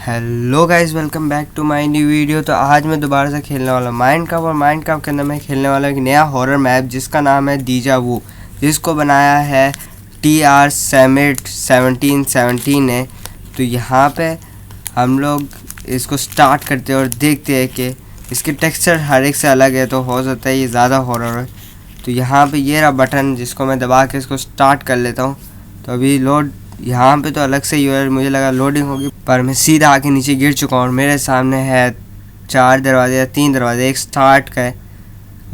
Hello guys, welcome back to my new video. तो आज मैं दोबारा से खेलने वाला हूँ माइनक्राफ्ट, और माइनक्राफ्ट के अंदर मैं खेलने वाला एक नया हॉरर मैप जिसका नाम है डीजा वू, जिसको बनाया है TR समिट 1717 ने। तो यहाँ पे हम लोग इसको स्टार्ट करते हैं और देखते हैं कि इसके टेक्सचर हर एक से अलग है, तो हो सकता है ये ज़्यादा हॉरर है। तो यहाँ पे ये रहा बटन, जिसको मैं दबा के इसको स्टार्ट कर लेता हूँ। तो अभी लोड यहाँ पे तो अलग से ही है, मुझे लगा लोडिंग होगी, पर मैं सीधा आके नीचे गिर चुका हूँ। और मेरे सामने है 4 दरवाजे या 3 दरवाजे, एक स्टार्ट का है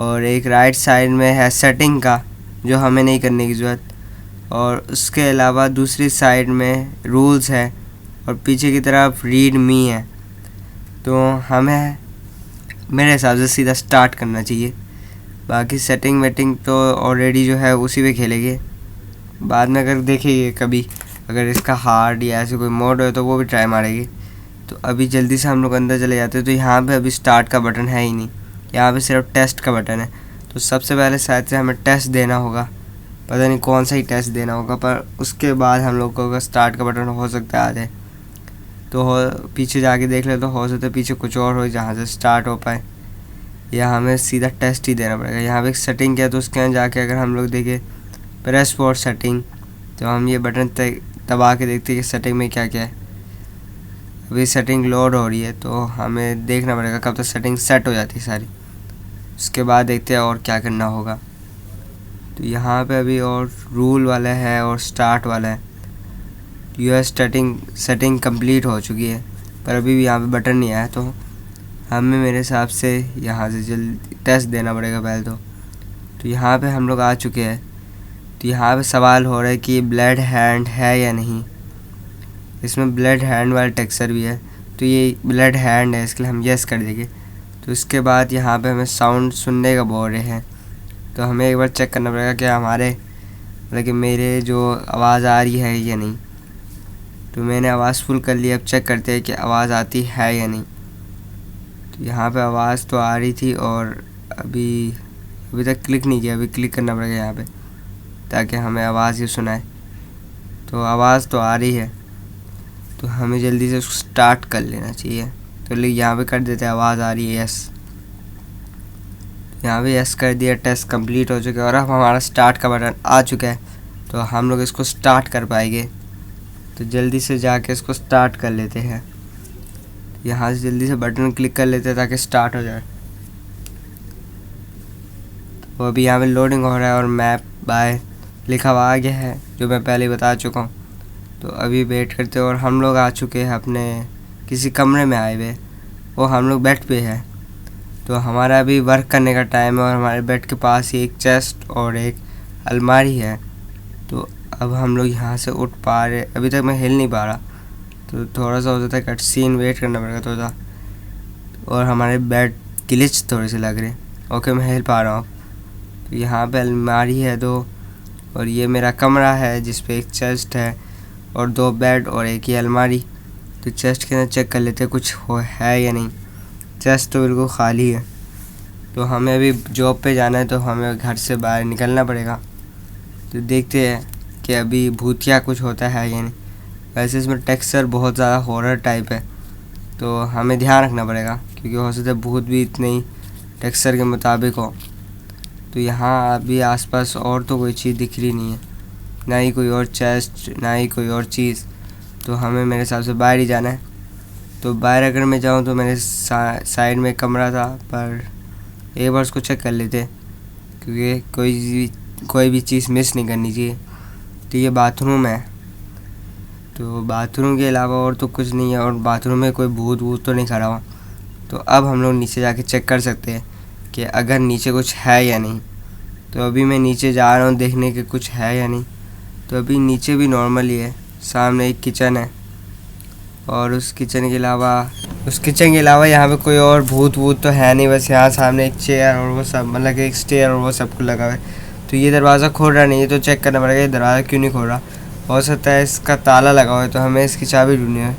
और एक राइट साइड में है सेटिंग का, जो हमें नहीं करने की ज़रूरत। और उसके अलावा दूसरी साइड में रूल्स है और पीछे की तरफ रीड मी है। तो हमें मेरे हिसाब से सीधा स्टार्ट करना चाहिए। बाकी सेटिंग वेटिंग तो ऑलरेडी जो है उसी पे खेलेंगे, बाद में अगर देखेंगे कभी अगर इसका हार्ड या ऐसे कोई मोड हो तो वो भी ट्राई मारेगी। तो अभी जल्दी से हम लोग अंदर चले जाते हैं। तो यहाँ पे अभी स्टार्ट का बटन है ही नहीं, यहाँ पे सिर्फ टेस्ट का बटन है। तो सबसे पहले शायद से हमें टेस्ट देना होगा, पता नहीं कौन सा ही टेस्ट देना होगा, पर उसके बाद हम लोग को स्टार्ट का बटन हो सकता है आ जाए। तो पीछे जाके देख ले, तो हो सकता है पीछे कुछ और हो जहाँ से स्टार्ट हो पाए, या हमें सीधा टेस्ट ही देना पड़ेगा। यहाँ पे एक सेटिंग क्या है, तो उसके यहाँ जाके अगर हम लोग देखें प्रेस फॉर सेटिंग, तो हम ये बटन दबा के देखते हैं कि सेटिंग में क्या क्या है। अभी सेटिंग लोड हो रही है, तो हमें देखना पड़ेगा कब तक सेटिंग सेट हो जाती है सारी, उसके बाद देखते हैं और क्या करना होगा। तो यहाँ पे अभी और रूल वाला है और स्टार्ट वाला है। यूएस सेटिंग कंप्लीट हो चुकी है, पर अभी भी यहाँ पे बटन नहीं आया। तो हमें मेरे हिसाब से यहाँ से जल्दी टेस्ट देना पड़ेगा पहले तो यहाँ पे हम लोग आ चुके हैं। तो यहाँ पे सवाल हो रहा है कि ब्लड हैंड है या नहीं। इसमें ब्लड हैंड वाला टेक्सचर भी है, तो ये ब्लड हैंड है, इसके लिए हम यस कर देंगे। तो इसके बाद यहाँ पे हमें साउंड सुनने का बोल रहे हैं, तो हमें एक बार चेक करना पड़ेगा कि हमारे मतलब कि मेरे जो आवाज़ आ रही है या नहीं। तो मैंने आवाज़ फुल कर ली, अब चेक करते हैं कि आवाज़ आती है या नहीं। तो यहाँ पे आवाज़ तो आ रही थी और अभी तक क्लिक नहीं किया, अभी क्लिक करना पड़ेगा यहाँ पे ताकि हमें आवाज़ ही सुनाए। तो आवाज़ तो आ रही है, तो हमें जल्दी से उसको स्टार्ट कर लेना चाहिए। तो यहाँ पे कर देते हैं, आवाज़ आ रही है, यस। यहाँ पे यस कर दिया, टेस्ट कंप्लीट हो चुका है और अब हमारा स्टार्ट का बटन आ चुका है, तो हम लोग इसको स्टार्ट कर पाएंगे। तो जल्दी से जाके इसको स्टार्ट कर लेते हैं। यहाँ से जल्दी से बटन क्लिक कर लेते हैं ताकि स्टार्ट हो जाए। तो अभी यहाँ पे लोडिंग हो रहा है और मैप बाय लिखा हुआ आ गया है, जो मैं पहले बता चुका हूँ। तो अभी वेट करते हैं और हम लोग आ चुके हैं अपने किसी कमरे में आए हुए, वो हम लोग बेड पे है। तो हमारा अभी वर्क करने का टाइम है और हमारे बेड के पास ही एक चेस्ट और एक अलमारी है। तो अब हम लोग यहाँ से उठ पा रहे, अभी तक मैं हिल नहीं पा रहा, तो थोड़ा सा हो जाता है कट सीन, वेट करना पड़ेगा थोड़ा। और हमारे बेड ग्लिच थोड़े से लग रहे। ओके, मैं हिल पा रहा हूँ। तो यहाँ पे अलमारी है 2, और ये मेरा कमरा है जिस पे एक चेस्ट है और 2 बेड और एक ही अलमारी। तो चेस्ट के अंदर चेक कर लेते हैं कुछ है या नहीं। चेस्ट तो बिल्कुल खाली है। तो हमें अभी जॉब पे जाना है, तो हमें घर से बाहर निकलना पड़ेगा। तो देखते हैं कि अभी भूतिया कुछ होता है या नहीं। वैसे इसमें टेक्सचर बहुत ज़्यादा हॉरर टाइप है, तो हमें ध्यान रखना पड़ेगा, क्योंकि हो सकता है भूत भी इतने ही टेक्सचर के मुताबिक हो। तो यहाँ अभी आसपास और तो कोई चीज़ दिख रही नहीं है, ना ही कोई और चेस्ट, ना ही कोई और चीज़। तो हमें मेरे हिसाब से बाहर ही जाना है। तो बाहर अगर मैं जाऊँ तो मेरे साइड में कमरा था, पर एक बार उसको चेक कर लेते, क्योंकि कोई भी चीज़ मिस नहीं करनी चाहिए। तो ये बाथरूम है, तो बाथरूम के अलावा और तो कुछ नहीं है, और बाथरूम में कोई भूत वूत तो नहीं खड़ा हुआ। तो अब हम लोग नीचे जाके चेक कर सकते हैं कि अगर नीचे कुछ है या नहीं। तो अभी मैं नीचे जा रहा हूँ देखने के कुछ है या नहीं। तो अभी नीचे भी नॉर्मल ही है, सामने एक किचन है, और उस किचन के अलावा यहाँ पे कोई और भूत वूत तो है नहीं। बस यहाँ सामने एक चेयर और वो सब, मतलब एक स्टेयर और वो सब कुछ लगा हुआ है। तो ये दरवाज़ा खोल रहा नहीं है, तो चेक करना पड़ेगा ये दरवाज़ा क्यों नहीं खोल रहा। हो सकता है इसका ताला लगा हुआ है, तो हमें इसकी चाबी ढूंढनी है।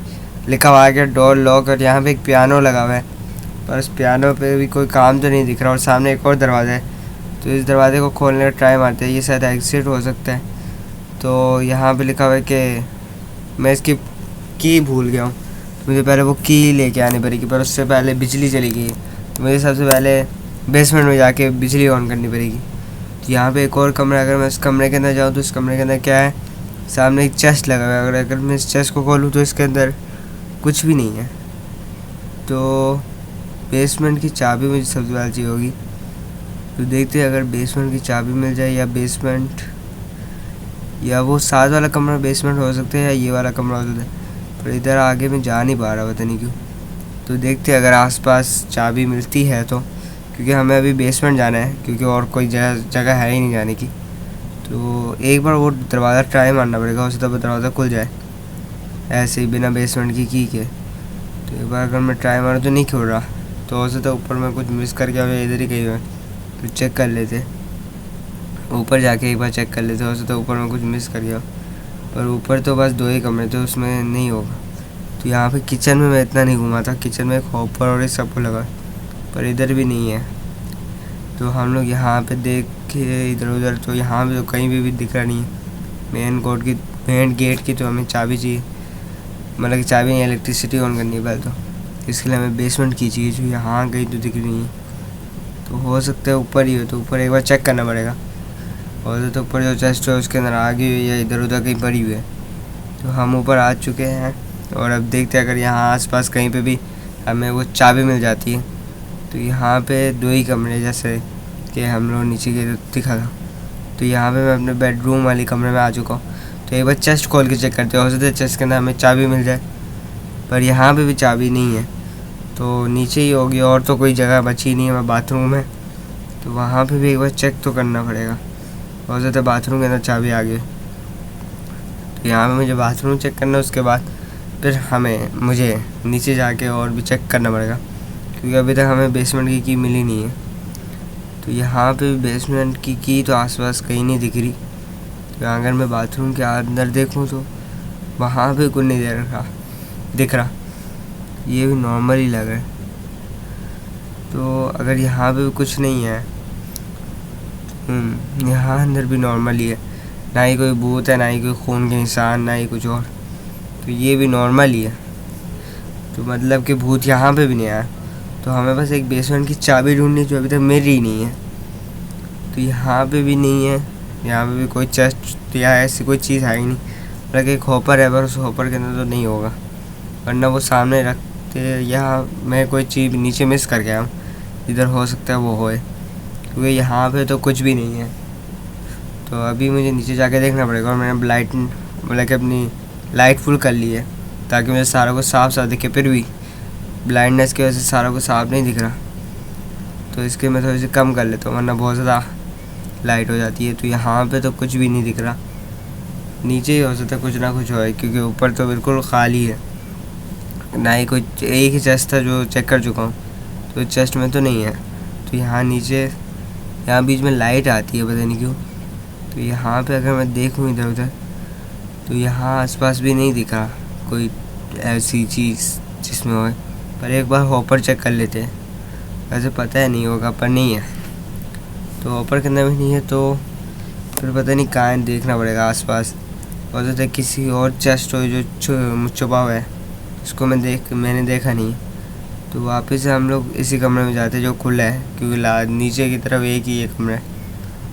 लिखा हुआ है कि डोर लॉक, और यहाँ पे एक पियानो लगा हुआ है, पर उस पियानो पे भी कोई काम तो नहीं दिख रहा। और सामने एक और दरवाज़ा है, तो इस दरवाजे को खोलने का ट्राई मारते हैं, ये शायद एग्जिट हो सकता है। तो यहाँ पे लिखा हुआ है कि मैं इसकी की भूल गया हूँ, तो मुझे पहले वो की लेके आनी पड़ेगी, पर उससे पहले बिजली चली गई है। तो मुझे सबसे पहले बेसमेंट में जाके बिजली ऑन करनी पड़ेगी। तो यहाँ पे एक और कमरा, अगर मैं इस कमरे के अंदर जाऊँ तो इस कमरे के अंदर क्या है, सामने एक चेस्ट लगा हुआ है। अगर मैं इस चेस्ट को खोलूँ तो इसके अंदर कुछ भी नहीं है। तो बेसमेंट की चाबी मुझे सबसे पहले चाहिए होगी। तो देखते हैं अगर बेसमेंट की चाबी मिल जाए, या बेसमेंट, या वो साथ वाला कमरा बेसमेंट हो सकता है, या ये वाला कमरा हो सकता है। पर इधर आगे मैं जा नहीं पा रहा, पता नहीं क्यों। तो देखते हैं अगर आसपास चाबी मिलती है तो, क्योंकि हमें अभी बेसमेंट जाना है, क्योंकि और कोई जगह है ही नहीं जाने की। तो एक बार वो दरवाज़ा ट्राई मारना पड़ेगा, उससे तब दरवाज़ा खुल जाए ऐसे ही बिना बेसमेंट की के। तो एक बार अगर मैं ट्राई मारूँ तो नहीं खुल रहा, तो हो सकता है ऊपर में कुछ मिस करके हमें इधर ही कहीं हुआ। तो चेक कर लेते, ऊपर जाके एक बार चेक कर लेते, हो सकता है ऊपर में कुछ मिस कर गया। पर ऊपर तो बस 2 ही कमरे थे, उसमें नहीं होगा। तो यहाँ पे किचन में मैं इतना नहीं घूमा था, किचन में एक हॉपर और ये सबको लगा, पर इधर भी नहीं है। तो हम लोग यहाँ पे देखे इधर उधर, तो यहाँ पे तो कहीं भी दिख रहा नहीं है। मेन गेट की तो हमें चाबी चाहिए, मतलब कि चाबी नहीं, इलेक्ट्रिसिटी ऑन करनी है पहले तो। इसके लिए हमें बेसमेंट की चाहिए, जो यहाँ कहीं तो दिख रही है। तो हो सकता है ऊपर ही हो, तो ऊपर एक बार चेक करना पड़ेगा। और तो ऊपर जो चेस्ट है उसके अंदर आगे हुई है, इधर उधर कहीं पड़ी हुई है। तो हम ऊपर आ चुके हैं, और अब देखते हैं अगर यहाँ आसपास कहीं पे भी हमें वो चाबी मिल जाती है। तो यहाँ पे 2 ही कमरे, जैसे कि हम लोग नीचे के दिखा था। तो यहाँ पे मैं अपने बेडरूम वाले कमरे में आ चुका हूँ। तो एक बार चेस्ट खोल के चेक करते हो सकता है चेस्ट के अंदर हमें चाबी मिल जाए, पर यहाँ पे भी चाबी नहीं है। तो नीचे ही होगी, और तो कोई जगह बची नहीं है। मैं बाथरूम है, तो वहाँ पे भी एक बार चेक तो करना पड़ेगा, हो सकता है बाथरूम के अंदर चाबी आ गई। तो यहाँ पे मुझे बाथरूम चेक करना है, उसके बाद फिर मुझे नीचे जाके और भी चेक करना पड़ेगा, क्योंकि अभी तक हमें बेसमेंट की मिली नहीं है। तो यहाँ पे बेसमेंट की तो आसपास कहीं नहीं दिख रही। तो अगर मैं बाथरूम के अंदर देखूँ तो वहाँ पे कुछ नहीं दिख रहा। ये भी नॉर्मल ही लग रहा है। तो अगर यहाँ पे भी कुछ नहीं है, यहाँ अंदर भी नॉर्मल ही है, ना ही कोई भूत है, ना ही कोई खून के निशान, ना ही कुछ और। तो ये भी नॉर्मल ही है, तो मतलब कि भूत यहाँ पे भी नहीं आया। तो हमें बस एक बेसमेंट की चाबी ढूंढनी, जो अभी तक मिल ही नहीं है। तो यहाँ पे भी नहीं है, यहाँ पे भी कोई चेस्ट या ऐसी कोई चीज़ है ही नहीं। मतलब एक हॉपर है, पर उस हॉपर के अंदर तो नहीं होगा, वरना वो सामने रखते। यहाँ मैं कोई चीज़ नीचे मिस कर गया हूँ, इधर हो सकता है वो होए, क्योंकि यहाँ पे तो कुछ भी नहीं है। तो अभी मुझे नीचे जाके देखना पड़ेगा। और मैंने लाइट, मतलब कि अपनी लाइट फुल कर ली है, ताकि मुझे सारा कुछ साफ साफ दिखे। फिर भी ब्लाइंडनेस की वजह से सारा कुछ साफ नहीं दिख रहा, तो इसके मैं थोड़ी सी कम कर लेता हूँ, वरना बहुत ज़्यादा लाइट हो जाती है। तो यहाँ पे तो कुछ भी नहीं दिख रहा, नीचे ही हो सकता है कुछ ना कुछ होए, क्योंकि ऊपर तो बिल्कुल खाली है, ना ही कोई। एक ही चेस्ट था जो चेक कर चुका हूँ, तो चेस्ट में तो नहीं है। तो यहाँ नीचे, यहाँ बीच में लाइट आती है, पता नहीं क्यों। तो यहाँ पे अगर मैं देखूँ इधर उधर, तो यहाँ आसपास भी नहीं दिखा कोई ऐसी चीज़ जिसमें हो। पर एक बार हॉपर चेक कर लेते हैं, वैसे पता है नहीं होगा, पर नहीं है। तो हॉपर के अंदर भी नहीं है, तो फिर पता नहीं कहाँ है, देखना पड़ेगा आसपास। और तो किसी और चेस्ट हो जो छुपा हुआ है, इसको मैंने देखा नहीं। तो वापस हम लोग इसी कमरे में जाते जो खुला है, क्योंकि नीचे की तरफ एक ही कमरा है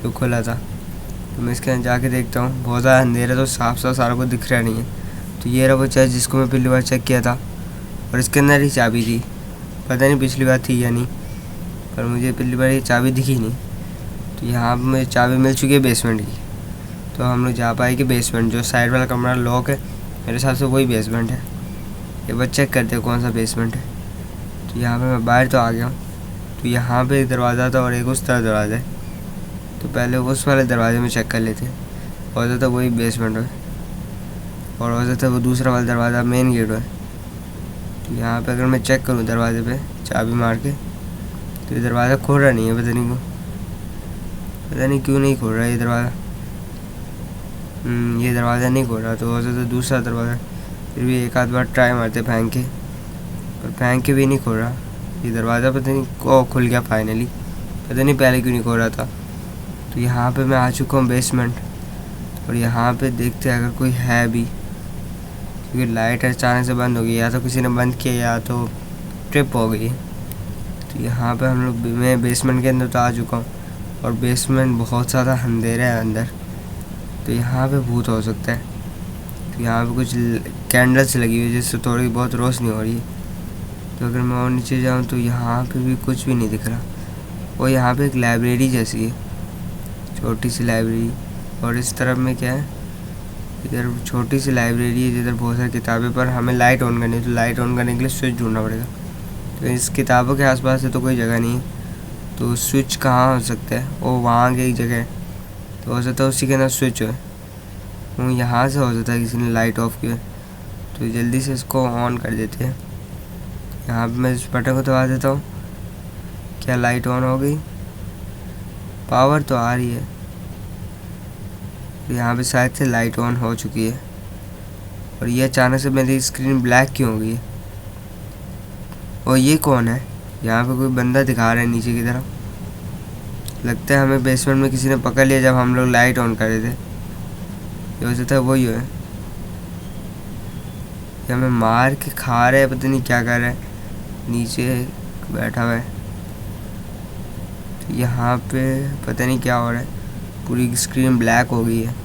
जो खुला था। तो मैं इसके अंदर जाके देखता हूँ, बहुत ज़्यादा अंधेरा, तो साफ साफ सारा कुछ दिख रहा नहीं है। तो ये रहा वो चेस्ट जिसको मैं पिछली बार चेक किया था, और इसके अंदर ही चाबी थी। पता नहीं पिछली बार थी या नहीं, पर मुझे पिछली बार ये चाबी दिखी नहीं। तो यहाँ पर मुझे चाबी मिल चुकी है बेसमेंट की। तो हम लोग जा पाएंगे बेसमेंट, जो साइड वाला कमरा लॉक है, मेरे हिसाब से वही बेसमेंट है। एक बार चेक करते हैं कौन सा बेसमेंट है। तो यहाँ पे मैं बाहर तो आ गया हूँ। तो यहाँ पे एक दरवाज़ा था और एक उस तरफ दरवाज़ा है। तो पहले उस वाले दरवाजे में चेक कर लेते हैं, हो जाता वही बेसमेंट है, और हो जाता वो दूसरा वाला दरवाज़ा मेन गेट है। तो यहाँ पे अगर मैं चेक करूँ दरवाजे पे चाबी मार के, तो ये दरवाज़ा खोल रहा नहीं है, पता नहीं क्यों नहीं खोल रहा है ये दरवाज़ा। ये दरवाज़ा नहीं खोल रहा, तो हो जाता दूसरा दरवाज़ा। फिर भी एक आध बार ट्राई मारते फेंक के, पर फेंक के भी नहीं खोल रहा ये दरवाज़ा। पता नहीं को खुल गया फाइनली, पता नहीं पहले क्यों नहीं खोल रहा था। तो यहाँ पे मैं आ चुका हूँ बेसमेंट, और यहाँ पे देखते हैं अगर कोई है भी। क्योंकि लाइट अचानक से बंद हो गई, या तो किसी ने बंद किया या तो ट्रिप हो गई। तो यहाँ पे हम लोग, मैं बेसमेंट के अंदर तो आ चुका हूँ और बेसमेंट बहुत ज़्यादा अंधेरा है अंदर, तो यहाँ पे भूत हो सकता है। तो यहाँ पे कुछ कैंडल्स लगी हुई है जिससे थोड़ी बहुत रोशनी हो रही है। तो अगर मैं और नीचे जाऊँ तो यहाँ पे भी कुछ भी नहीं दिख रहा। और यहाँ पे एक लाइब्रेरी जैसी है, छोटी सी लाइब्रेरी। और इस तरफ में क्या है, इधर छोटी सी लाइब्रेरी है जिधर बहुत सारी किताबें, पर हमें लाइट ऑन करनी है, तो लाइट ऑन करने के लिए स्विच ढूंढना पड़ेगा। तो इस किताबों के आसपास से तो कोई जगह नहीं है, तो स्विच कहाँ हो सकता है, वो वहाँ की एक जगह है, तो हो सकता है उसी के अंदर स्विच है। वो यहाँ से हो सकता है किसी ने लाइट ऑफ किया, तो जल्दी से इसको ऑन कर देते हैं। यहाँ पे मैं इस बटन को दबा देता हूँ। क्या लाइट ऑन हो गई? पावर तो आ रही है, तो यहाँ पे शायद से लाइट ऑन हो चुकी है। और ये अचानक से मेरी स्क्रीन ब्लैक क्यों हो गई है? और ये कौन है? यहाँ पे कोई बंदा दिखा रहा है नीचे की तरफ। लगता है हमें बेसमेंट में किसी ने पकड़ लिया जब हम लोग लाइट ऑन कर रहे थे। ये हो सकता है वही है, ये हमें मार के खा रहे हैं, पता नहीं क्या कर रहा है, नीचे बैठा हुआ है। तो यहाँ पे पता नहीं क्या हो रहा है, पूरी स्क्रीन ब्लैक हो गई है।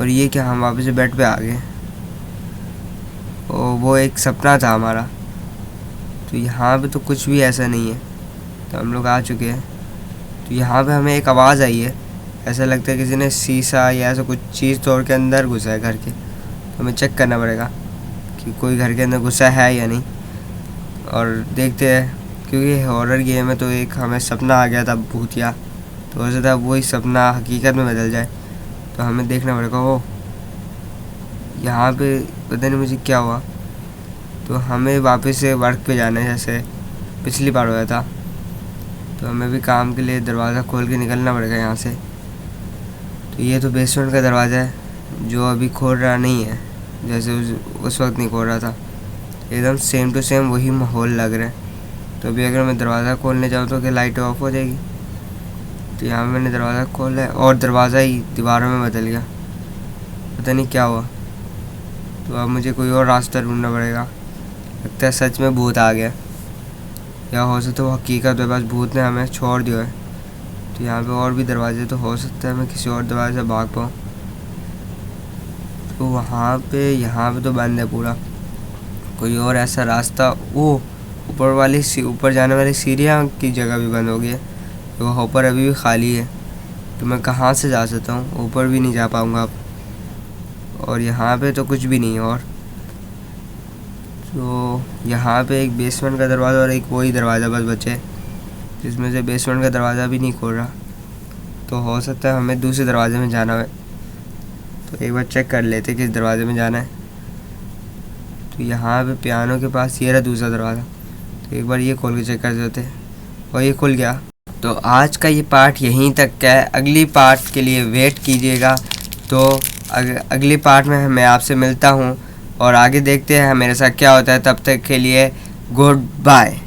और ये क्या, हम वापस से बेड पे आ गए। और वो एक सपना था हमारा। तो यहाँ पे तो कुछ भी ऐसा नहीं है, तो हम लोग आ चुके हैं। तो यहाँ पे हमें एक आवाज़ आई है, ऐसा लगता है किसी ने शीशा या ऐसा कुछ चीज़ तोड़ के अंदर घुसा है घर के। तो हमें चेक करना पड़ेगा कि कोई घर के अंदर घुसा है या नहीं, और देखते हैं। क्योंकि हॉरर गेम है तो एक हमें सपना आ गया था भूतिया, तो हो सकता है वही सपना हकीकत में बदल जाए, तो हमें देखना पड़ेगा। वो यहाँ पे पता नहीं मुझे क्या हुआ, तो हमें वापस से वर्क पे जाना है जैसे पिछली बार हुआ था। तो हमें भी काम के लिए दरवाज़ा खोल के निकलना पड़ेगा यहाँ से। तो ये तो बेसमेंट का दरवाज़ा है जो अभी खोल रहा नहीं है, जैसे उस वक्त नहीं खोल रहा था। एकदम सेम टू सेम वही माहौल लग रहा है। तो अभी अगर मैं दरवाज़ा खोलने जाऊँ तो क्या लाइट ऑफ हो जाएगी? तो यहाँ मैंने दरवाज़ा खोला है और दरवाज़ा ही दीवारों में बदल गया, पता नहीं क्या हुआ। तो अब मुझे कोई और रास्ता ढूंढना पड़ेगा। लगता है सच में भूत आ गया, या हो सकता है वो हकीकत है, बस भूत ने हमें छोड़ दिया है। तो यहाँ पे और भी दरवाजे, तो हो सकता है मैं किसी और दरवाजे से भाग पाऊँ। तो वहाँ पे, यहाँ पे तो बंद है पूरा, कोई और ऐसा रास्ता। वो ऊपर जाने वाली सीढ़ियाँ की जगह भी बंद हो गई है, तो वहाँ ऊपर अभी भी खाली है। तो मैं कहाँ से जा सकता हूँ? ऊपर भी नहीं जा पाऊँगा अब। और यहाँ पे तो कुछ भी नहीं है। और तो यहाँ पे एक बेसमेंट का दरवाज़ा और एक वही दरवाज़ा बस बचे, जिसमें से बेसमेंट का दरवाज़ा भी नहीं खोल रहा। तो हो सकता है हमें दूसरे दरवाजे में जाना है, तो एक बार चेक कर लेते किस दरवाजे में जाना है। तो यहाँ पे पियानो के पास ये रहा दूसरा दरवाज़ा, तो एक बार ये खोल के चेक कर देते, और ये खुल गया। तो आज का ये पार्ट यहीं तक का है, अगली पार्ट के लिए वेट कीजिएगा। तो अगली पार्ट में मैं आपसे मिलता हूँ और आगे देखते हैं मेरे साथ क्या होता है। तब तक के लिए गुड बाय।